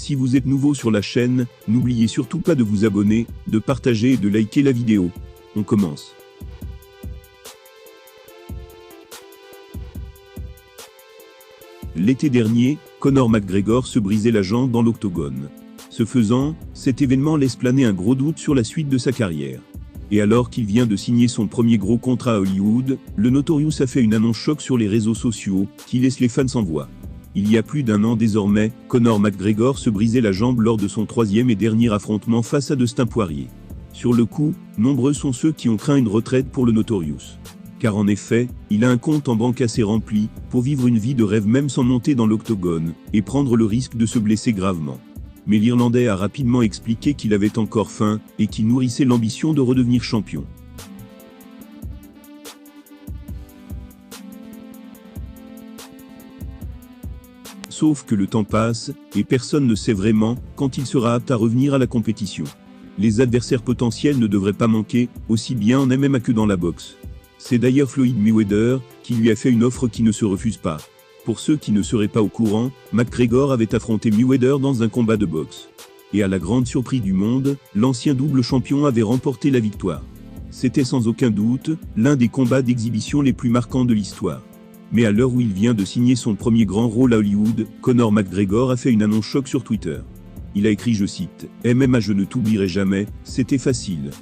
Si vous êtes nouveau sur la chaîne, n'oubliez surtout pas de vous abonner, de partager et de liker la vidéo. On commence. L'été dernier, Conor McGregor se brisait la jambe dans l'octogone. Ce faisant, cet événement laisse planer un gros doute sur la suite de sa carrière. Et alors qu'il vient de signer son premier gros contrat à Hollywood, le Notorious a fait une annonce choc sur les réseaux sociaux, qui laisse les fans sans voix. Il y a plus d'un an désormais, Conor McGregor se brisait la jambe lors de son troisième et dernier affrontement face à Dustin Poirier. Sur le coup, nombreux sont ceux qui ont craint une retraite pour le Notorious. Car en effet, il a un compte en banque assez rempli, pour vivre une vie de rêve même sans monter dans l'octogone, et prendre le risque de se blesser gravement. Mais l'Irlandais a rapidement expliqué qu'il avait encore faim, et qu'il nourrissait l'ambition de redevenir champion. Sauf que le temps passe, et personne ne sait vraiment quand il sera apte à revenir à la compétition. Les adversaires potentiels ne devraient pas manquer, aussi bien en MMA que dans la boxe. C'est d'ailleurs Floyd Mayweather qui lui a fait une offre qui ne se refuse pas. Pour ceux qui ne seraient pas au courant, McGregor avait affronté Mayweather dans un combat de boxe. Et à la grande surprise du monde, l'ancien double champion avait remporté la victoire. C'était sans aucun doute l'un des combats d'exhibition les plus marquants de l'histoire. Mais à l'heure où il vient de signer son premier grand rôle à Hollywood, Conor McGregor a fait une annonce choc sur Twitter. Il a écrit, je cite, « MMA je ne t'oublierai jamais, c'était facile. »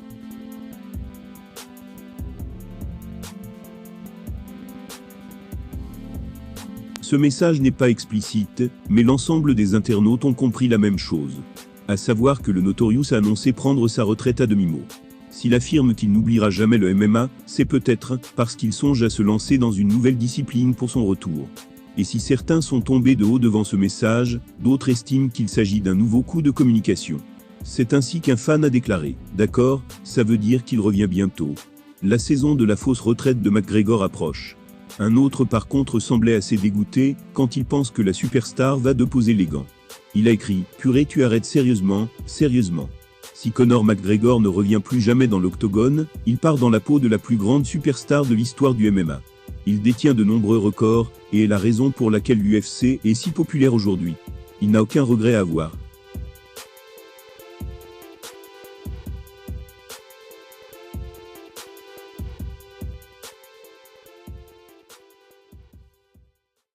Ce message n'est pas explicite, mais l'ensemble des internautes ont compris la même chose. À savoir que le Notorious a annoncé prendre sa retraite à demi-mot. S'il affirme qu'il n'oubliera jamais le MMA, c'est peut-être parce qu'il songe à se lancer dans une nouvelle discipline pour son retour. Et si certains sont tombés de haut devant ce message, d'autres estiment qu'il s'agit d'un nouveau coup de communication. C'est ainsi qu'un fan a déclaré « D'accord, ça veut dire qu'il revient bientôt. La saison de la fausse retraite de McGregor approche. » Un autre par contre semblait assez dégoûté quand il pense que la superstar va déposer les gants. Il a écrit « Purée, tu arrêtes sérieusement, sérieusement. Si Conor McGregor ne revient plus jamais dans l'octogone, il part dans la peau de la plus grande superstar de l'histoire du MMA. Il détient de nombreux records, et est la raison pour laquelle l'UFC est si populaire aujourd'hui. Il n'a aucun regret à avoir.